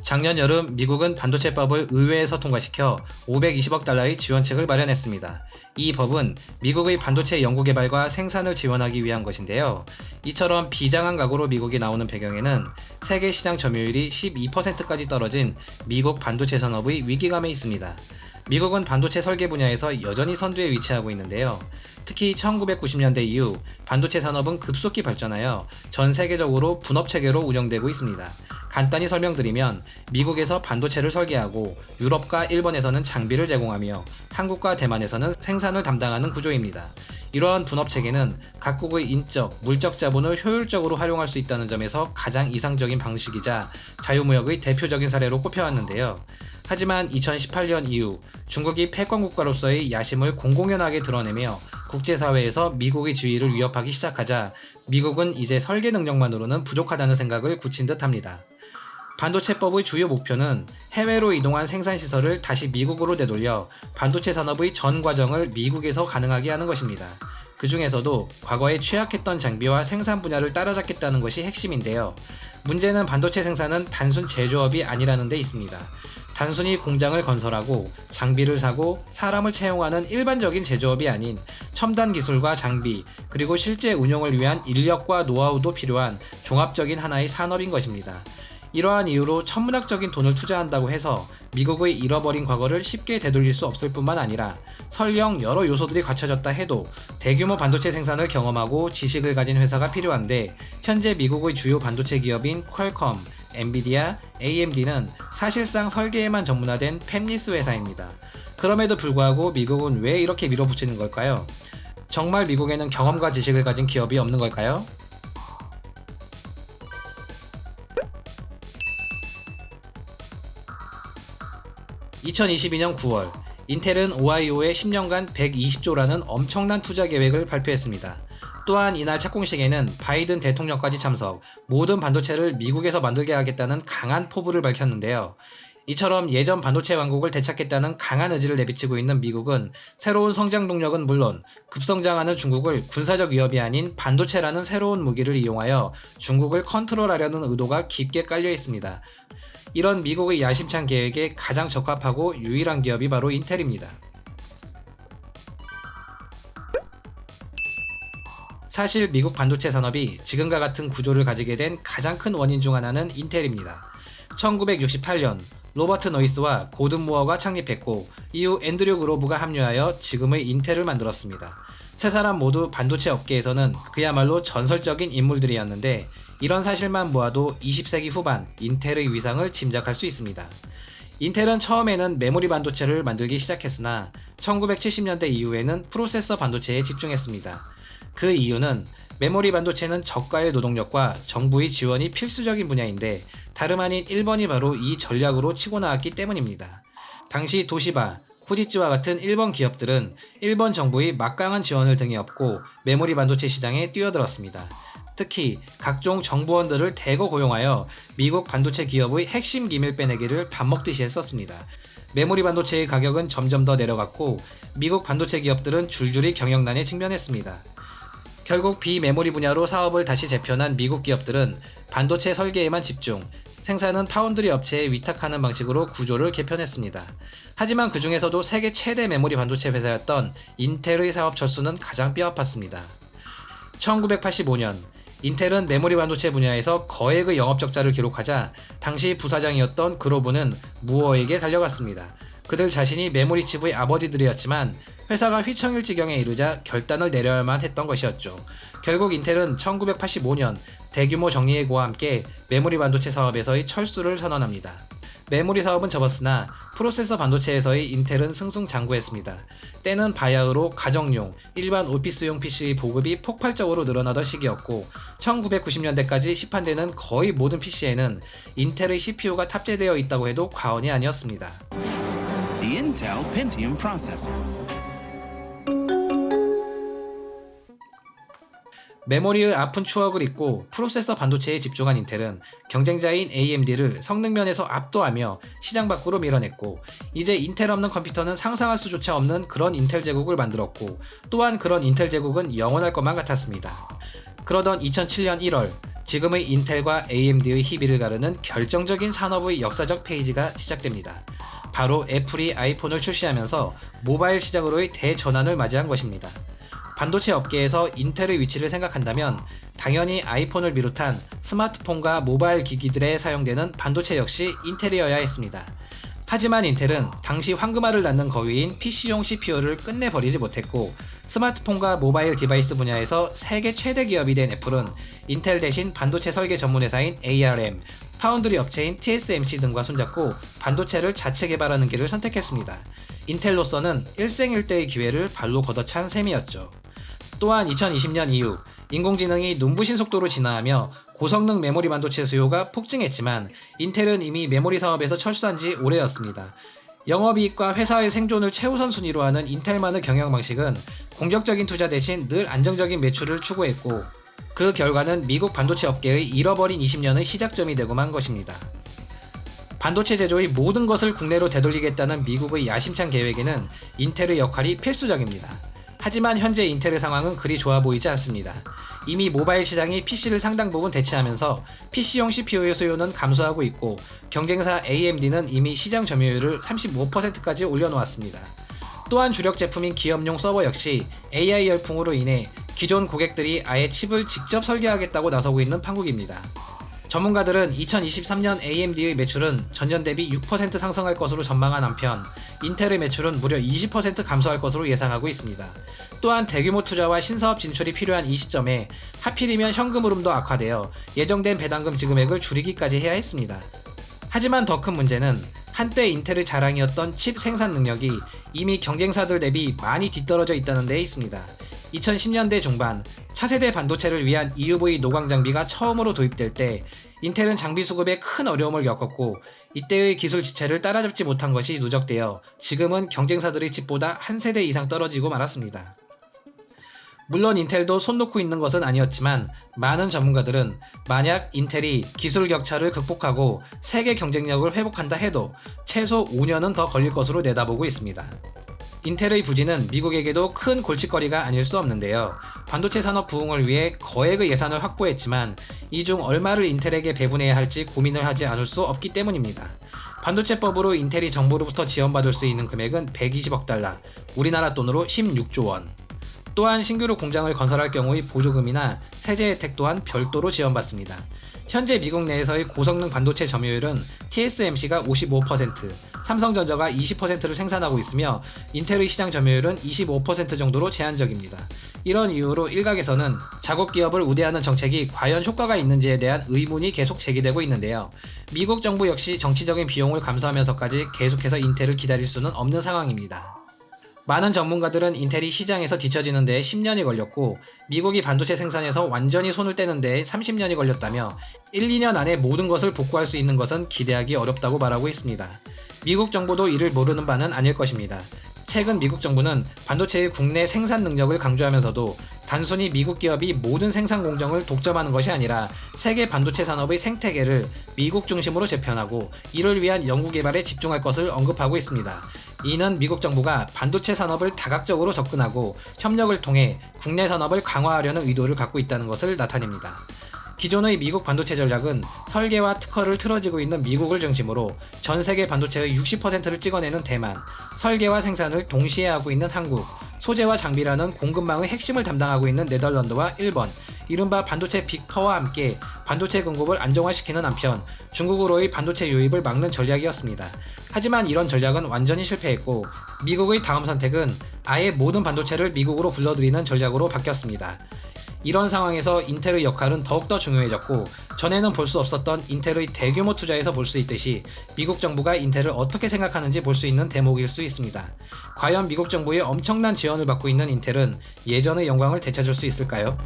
작년 여름 미국은 반도체법을 의회에서 통과시켜 520억 달러의 지원책을 마련했습니다. 이 법은 미국의 반도체 연구개발과 생산을 지원하기 위한 것인데요. 이처럼 비장한 각오로 미국이 나오는 배경에는 세계 시장 점유율이 12%까지 떨어진 미국 반도체 산업의 위기감에 있습니다. 미국은 반도체 설계 분야에서 여전히 선두에 위치하고 있는데요. 특히 1990년대 이후 반도체 산업은 급속히 발전하여 전 세계적으로 분업체계로 운영되고 있습니다. 간단히 설명드리면 미국에서 반도체를 설계하고 유럽과 일본에서는 장비를 제공하며 한국과 대만에서는 생산을 담당하는 구조입니다. 이러한 분업체계는 각국의 인적, 물적 자본을 효율적으로 활용할 수 있다는 점에서 가장 이상적인 방식이자 자유무역의 대표적인 사례로 꼽혀왔는데요. 하지만 2018년 이후 중국이 패권 국가로서의 야심을 공공연하게 드러내며 국제사회에서 미국의 지위를 위협하기 시작하자 미국은 이제 설계 능력만으로는 부족하다는 생각을 굳힌 듯합니다. 반도체법의 주요 목표는 해외로 이동한 생산시설을 다시 미국으로 되돌려 반도체 산업의 전 과정을 미국에서 가능하게 하는 것입니다. 그 중에서도 과거에 취약했던 장비와 생산 분야를 따라잡겠다는 것이 핵심인데요. 문제는 반도체 생산은 단순 제조업이 아니라는 데 있습니다. 단순히 공장을 건설하고 장비를 사고 사람을 채용하는 일반적인 제조업이 아닌 첨단 기술과 장비, 그리고 실제 운용을 위한 인력과 노하우도 필요한 종합적인 하나의 산업인 것입니다. 이러한 이유로 천문학적인 돈을 투자한다고 해서 미국의 잃어버린 과거를 쉽게 되돌릴 수 없을 뿐만 아니라 설령 여러 요소들이 갖춰졌다 해도 대규모 반도체 생산을 경험하고 지식을 가진 회사가 필요한데 현재 미국의 주요 반도체 기업인 퀄컴, 엔비디아, AMD는 사실상 설계에만 전문화된 팹리스 회사입니다. 그럼에도 불구하고 미국은 왜 이렇게 밀어붙이는 걸까요? 정말 미국에는 경험과 지식을 가진 기업이 없는 걸까요? (2022년 9월) 인텔은 오하이오에 10년간 120조라는 엄청난 투자 계획을 발표했습니다. 또한 이날 착공식에는 바이든 대통령까지 참석, 모든 반도체를 미국에서 만들게 하겠다는 강한 포부를 밝혔는데요. 이처럼 예전 반도체 왕국을 되찾겠다는 강한 의지를 내비치고 있는 미국은 새로운 성장 동력은 물론 급성장하는 중국을 군사적 위협이 아닌 반도체라는 새로운 무기를 이용하여 중국을 컨트롤하려는 의도가 깊게 깔려 있습니다. 이런 미국의 야심찬 계획에 가장 적합하고 유일한 기업이 바로 인텔입니다. 사실 미국 반도체 산업이 지금과 같은 구조를 가지게 된 가장 큰 원인 중 하나는 인텔입니다. 1968년 로버트 노이스와 고든 무어가 창립했고 이후 앤드류 그로브가 합류하여 지금의 인텔을 만들었습니다. 세 사람 모두 반도체 업계에서는 그야말로 전설적인 인물들이었는데 이런 사실만 모아도 20세기 후반 인텔의 위상을 짐작할 수 있습니다. 인텔은 처음에는 메모리 반도체를 만들기 시작했으나 1970년대 이후에는 프로세서 반도체에 집중했습니다. 그 이유는 메모리 반도체는 저가의 노동력과 정부의 지원이 필수적인 분야인데 다름 아닌 일본이 바로 이 전략으로 치고 나왔기 때문입니다. 당시 도시바, 후지츠와 같은 일본 기업들은 일본 정부의 막강한 지원을 등에 업고 메모리 반도체 시장에 뛰어들었습니다. 특히 각종 정보원들을 대거 고용하여 미국 반도체 기업의 핵심 기밀 빼내기를 밥 먹듯이 했었습니다. 메모리 반도체의 가격은 점점 더 내려갔고 미국 반도체 기업들은 줄줄이 경영난에 직면했습니다. 결국 비메모리 분야로 사업을 다시 재편한 미국 기업들은 반도체 설계에만 집중, 생산은 파운드리 업체에 위탁하는 방식으로 구조를 개편했습니다. 하지만 그 중에서도 세계 최대 메모리 반도체 회사였던 인텔의 사업 철수는 가장 뼈아팠습니다. 1985년 인텔은 메모리 반도체 분야에서 거액의 영업 적자를 기록하자 당시 부사장이었던 그로브는 무어에게 달려갔습니다. 그들 자신이 메모리 칩의 아버지들이었지만 회사가 휘청일 지경에 이르자 결단을 내려야만 했던 것이었죠. 결국 인텔은 1985년 대규모 정리해고와 함께 메모리 반도체 사업에서의 철수를 선언합니다. 메모리 사업은 접었으나 프로세서 반도체에서의 인텔은 승승장구했습니다. 때는 바야흐로 가정용, 일반 오피스용 PC의 보급이 폭발적으로 늘어나던 시기였고 1990년대까지 시판되는 거의 모든 PC에는 인텔의 CPU가 탑재되어 있다고 해도 과언이 아니었습니다. The Intel Pentium processor. 메모리의 아픈 추억을 잊고 프로세서 반도체에 집중한 인텔은 경쟁자인 AMD를 성능 면에서 압도하며 시장 밖으로 밀어냈고 이제 인텔 없는 컴퓨터는 상상할 수조차 없는 그런 인텔 제국을 만들었고 또한 그런 인텔 제국은 영원할 것만 같았습니다. 그러던 2007년 1월 지금의 인텔과 AMD의 희비를 가르는 결정적인 산업의 역사적 페이지가 시작됩니다. 바로 애플이 아이폰을 출시하면서 모바일 시장으로의 대전환을 맞이한 것입니다. 반도체 업계에서 인텔의 위치를 생각한다면 당연히 아이폰을 비롯한 스마트폰과 모바일 기기들에 사용되는 반도체 역시 인텔이어야 했습니다. 하지만 인텔은 당시 황금알을 낳는 거위인 PC용 CPU를 끝내버리지 못했고, 스마트폰과 모바일 디바이스 분야에서 세계 최대 기업이 된 애플은 인텔 대신 반도체 설계 전문 회사인 ARM, 파운드리 업체인 TSMC 등과 손잡고 반도체를 자체 개발하는 길을 선택했습니다. 인텔로서는 일생일대의 기회를 발로 걷어찬 셈이었죠. 또한 2020년 이후 인공지능이 눈부신 속도로 진화하며 고성능 메모리 반도체 수요가 폭증했지만 인텔은 이미 메모리 사업에서 철수한 지 오래였습니다. 영업이익과 회사의 생존을 최우선 순위로 하는 인텔만의 경영 방식은 공격적인 투자 대신 늘 안정적인 매출을 추구했고, 그 결과는 미국 반도체 업계의 잃어버린 20년의 시작점이 되고 만 것입니다. 반도체 제조의 모든 것을 국내로 되돌리겠다는 미국의 야심찬 계획에는 인텔의 역할이 필수적입니다. 하지만 현재 인텔의 상황은 그리 좋아 보이지 않습니다. 이미 모바일 시장이 PC를 상당 부분 대체하면서 PC용 CPU의 수요는 감소하고 있고, 경쟁사 AMD는 이미 시장 점유율을 35%까지 올려놓았습니다. 또한 주력 제품인 기업용 서버 역시 AI 열풍으로 인해 기존 고객들이 아예 칩을 직접 설계하겠다고 나서고 있는 판국입니다. 전문가들은 2023년 AMD의 매출은 전년 대비 6% 상승할 것으로 전망한 한편, 인텔의 매출은 무려 20% 감소할 것으로 예상하고 있습니다. 또한 대규모 투자와 신사업 진출이 필요한 이 시점에 하필이면 현금 흐름도 악화되어 예정된 배당금 지급액을 줄이기까지 해야 했습니다. 하지만 더 큰 문제는 한때 인텔의 자랑이었던 칩 생산 능력이 이미 경쟁사들 대비 많이 뒤떨어져 있다는 데에 있습니다. 2010년대 중반 차세대 반도체를 위한 EUV 노광 장비가 처음으로 도입될 때 인텔은 장비 수급에 큰 어려움을 겪었고, 이때의 기술 지체를 따라잡지 못한 것이 누적되어 지금은 경쟁사들의 칩보다 한 세대 이상 떨어지고 말았습니다. 물론 인텔도 손 놓고 있는 것은 아니었지만 많은 전문가들은 만약 인텔이 기술 격차를 극복하고 세계 경쟁력을 회복한다 해도 최소 5년은 더 걸릴 것으로 내다보고 있습니다. 인텔의 부진은 미국에게도 큰 골칫거리가 아닐 수 없는데요. 반도체 산업 부흥을 위해 거액의 예산을 확보했지만 이 중 얼마를 인텔에게 배분해야 할지 고민을 하지 않을 수 없기 때문입니다. 반도체법으로 인텔이 정부로부터 지원받을 수 있는 금액은 120억 달러, 우리나라 돈으로 16조 원. 또한 신규로 공장을 건설할 경우의 보조금이나 세제 혜택 또한 별도로 지원받습니다. 현재 미국 내에서의 고성능 반도체 점유율은 TSMC가 55%, 삼성전자가 20%를 생산하고 있으며 인텔의 시장 점유율은 25% 정도로 제한적입니다. 이런 이유로 일각에서는 자국 기업을 우대하는 정책이 과연 효과가 있는지에 대한 의문이 계속 제기되고 있는데요. 미국 정부 역시 정치적인 비용을 감수하면서까지 계속해서 인텔을 기다릴 수는 없는 상황입니다. 많은 전문가들은 인텔이 시장에서 뒤처지는 데에 10년이 걸렸고, 미국이 반도체 생산에서 완전히 손을 떼는 데에 30년이 걸렸다며 1, 2년 안에 모든 것을 복구할 수 있는 것은 기대하기 어렵다고 말하고 있습니다. 미국 정부도 이를 모르는 바는 아닐 것입니다. 최근 미국 정부는 반도체의 국내 생산 능력을 강조하면서도 단순히 미국 기업이 모든 생산 공정을 독점하는 것이 아니라 세계 반도체 산업의 생태계를 미국 중심으로 재편하고 이를 위한 연구개발에 집중할 것을 언급하고 있습니다. 이는 미국 정부가 반도체 산업을 다각적으로 접근하고 협력을 통해 국내 산업을 강화하려는 의도를 갖고 있다는 것을 나타냅니다. 기존의 미국 반도체 전략은 설계와 특허를 틀어지고 있는 미국을 중심으로 전 세계 반도체의 60%를 찍어내는 대만, 설계와 생산을 동시에 하고 있는 한국, 소재와 장비라는 공급망의 핵심을 담당하고 있는 네덜란드와 일본, 이른바 반도체 빅4와 함께 반도체 공급을 안정화시키는 한편 중국으로의 반도체 유입을 막는 전략이었습니다. 하지만 이런 전략은 완전히 실패했고, 미국의 다음 선택은 아예 모든 반도체를 미국으로 불러들이는 전략으로 바뀌었습니다. 이런 상황에서 인텔의 역할은 더욱더 중요해졌고, 전에는 볼 수 없었던 인텔의 대규모 투자에서 볼 수 있듯이 미국 정부가 인텔을 어떻게 생각하는지 볼 수 있는 대목일 수 있습니다. 과연 미국 정부의 엄청난 지원을 받고 있는 인텔은 예전의 영광을 되찾을 수 있을까요?